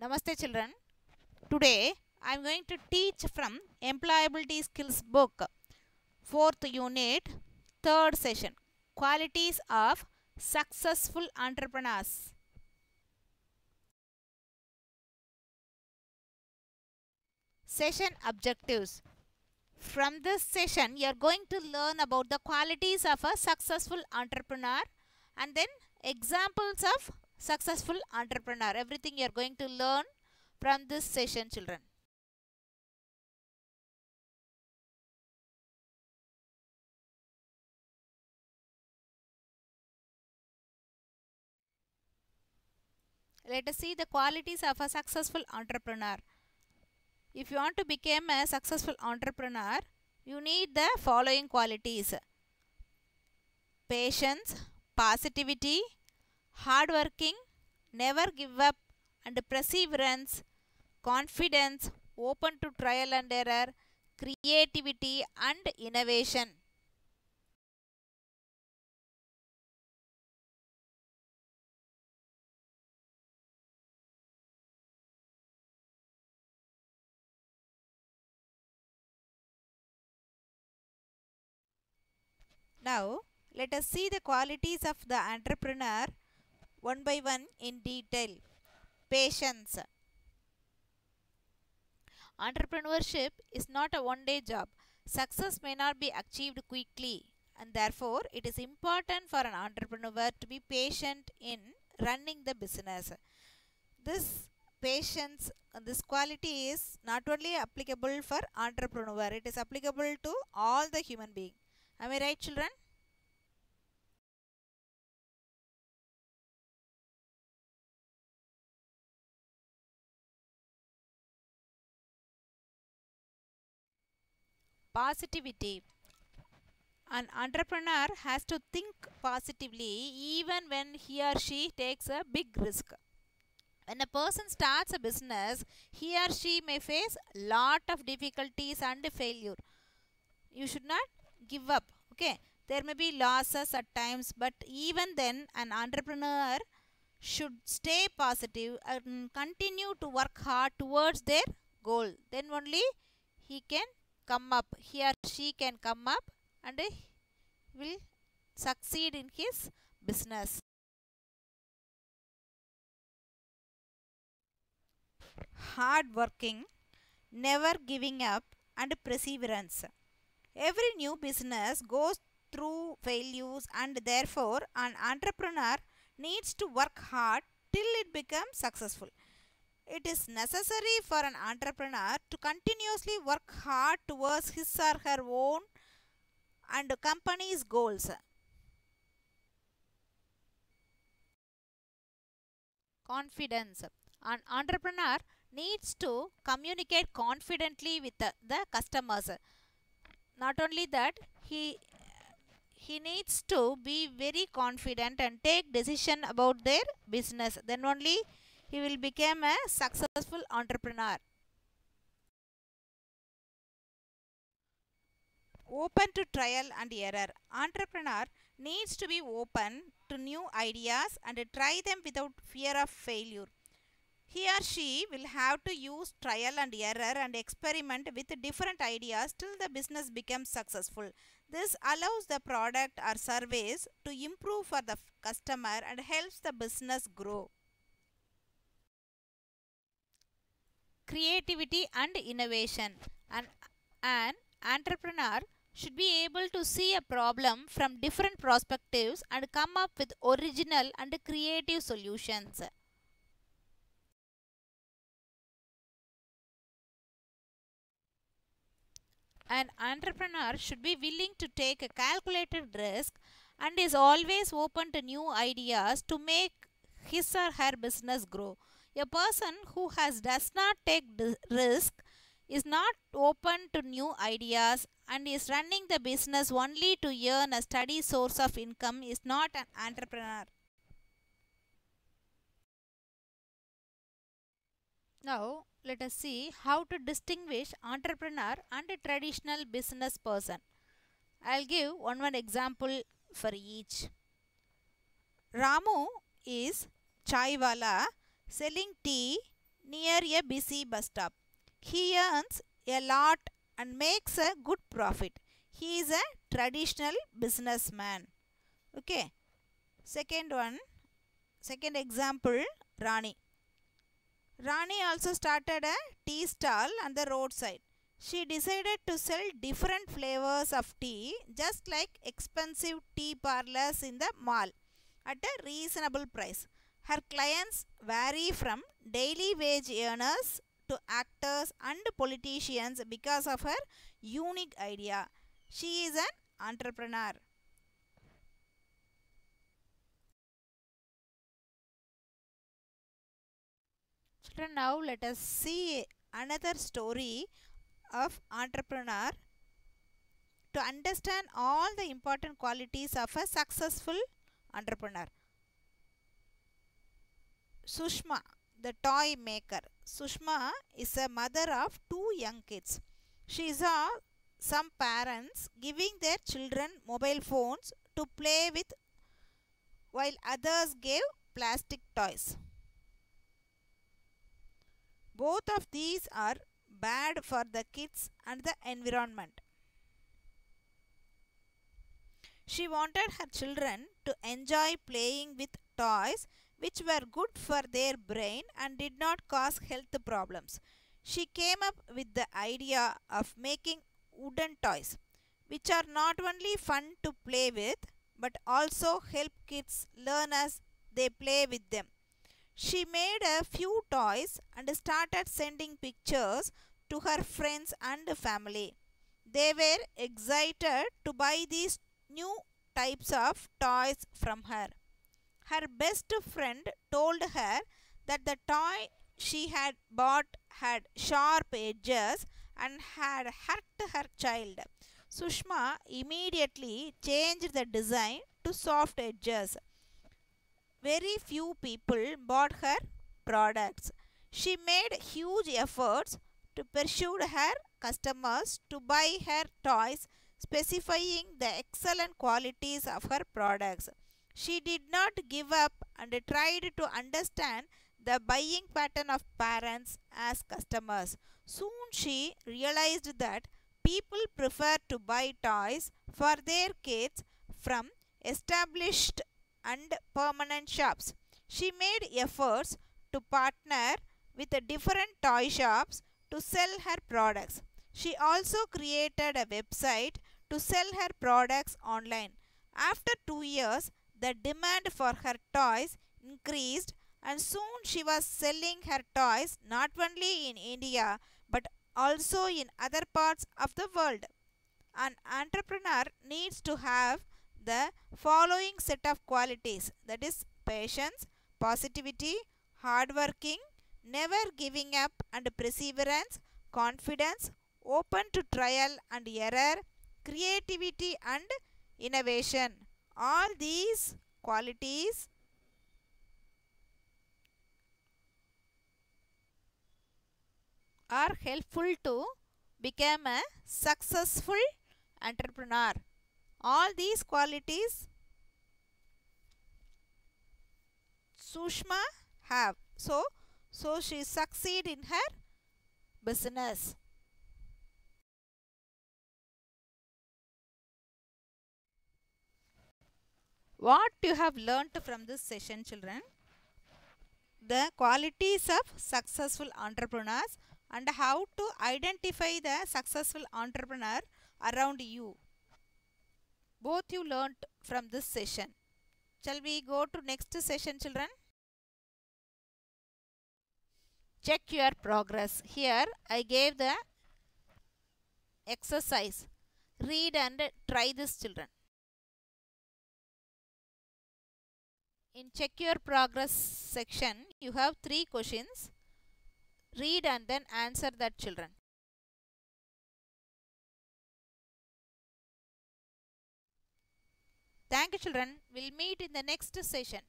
Namaste children. Today I am going to teach from Employability Skills book, 4th unit, 3rd session, Qualities of Successful Entrepreneurs. Session objectives. From this session you are going to learn about the qualities of a successful entrepreneur and then examples of successful entrepreneur. Everything you are going to learn from this session, children. Let us see the qualities of a successful entrepreneur. If you want to become a successful entrepreneur, you need the following qualities: patience, positivity, hardworking, never give up, and perseverance, confidence, open to trial and error, creativity, and innovation. Now, let us see the qualities of the entrepreneur one by one in detail. Patience. Entrepreneurship is not a one-day job. Success may not be achieved quickly, and therefore it is important for an entrepreneur to be patient in running the business. This patience, this quality is not only applicable for entrepreneur, it is applicable to all the human being. Am I right, children? Positivity. An entrepreneur has to think positively even when he or she takes a big risk. When a person starts a business, he or she may face lot of difficulties and failure. You should not give up. Okay, there may be losses at times, but even then an entrepreneur should stay positive and continue to work hard towards their goal. Then only he can come up, he or she can come up and will succeed in his business. Hard working, never giving up, and perseverance. Every new business goes through failures, and therefore an entrepreneur needs to work hard till it becomes successful. It is necessary for an entrepreneur to continuously work hard towards his or her own and company's goals. Confidence. An entrepreneur needs to communicate confidently with the customers. Not only that, he needs to be very confident and take decision about their business. Then only he will become a successful entrepreneur. Open to trial and error. Entrepreneur needs to be open to new ideas and try them without fear of failure. He or she will have to use trial and error and experiment with different ideas till the business becomes successful. This allows the product or service to improve for the customer and helps the business grow. Creativity and innovation. An entrepreneur should be able to see a problem from different perspectives and come up with original and creative solutions. An entrepreneur should be willing to take a calculated risk and is always open to new ideas to make his or her business grow. A person who does not take risk is not open to new ideas and is running the business only to earn a steady source of income is not an entrepreneur. Now, let us see how to distinguish entrepreneur and a traditional business person. I'll give one example for each. Ramu is chai wala selling tea near a busy bus stop. He earns a lot and makes a good profit. He is a traditional businessman. Okay. Second example, Rani. Rani also started a tea stall on the roadside. She decided to sell different flavors of tea, just like expensive tea parlors in the mall, at a reasonable price. Her clients vary from daily wage earners to actors and politicians because of her unique idea. She is an entrepreneur. Children, now let us see another story of entrepreneur to understand all the important qualities of a successful entrepreneur. Sushma, the toy maker. Sushma is a mother of two young kids. She saw some parents giving their children mobile phones to play with while others gave plastic toys. Both of these are bad for the kids and the environment. She wanted her children to enjoy playing with toys which were good for their brain and did not cause health problems. She came up with the idea of making wooden toys, which are not only fun to play with but also help kids learn as they play with them. She made a few toys and started sending pictures to her friends and family. They were excited to buy these new types of toys from her. Her best friend told her that the toy she had bought had sharp edges and had hurt her child. Sushma immediately changed the design to soft edges. Very few people bought her products. She made huge efforts to persuade her customers to buy her toys, specifying the excellent qualities of her products. She did not give up and tried to understand the buying pattern of parents as customers. Soon she realized that people prefer to buy toys for their kids from established and permanent shops. She made efforts to partner with different toy shops to sell her products. She also created a website to sell her products online. After 2 years, the demand for her toys increased, and soon she was selling her toys not only in India but also in other parts of the world. An entrepreneur needs to have the following set of qualities, that is patience, positivity, hardworking, never giving up and perseverance, confidence, open to trial and error, creativity and innovation. All these qualities are helpful to become a successful entrepreneur. All these qualities Sushma have. So she succeed in her business. What you have learnt from this session, children? The qualities of successful entrepreneurs and how to identify the successful entrepreneur around you. Both you learnt from this session. Shall we go to next session, children? Check your progress. Here I gave the exercise. Read and try this, children. In check your progress section, you have 3 questions. Read and then answer that, children. Thank you, children. We'll meet in the next session.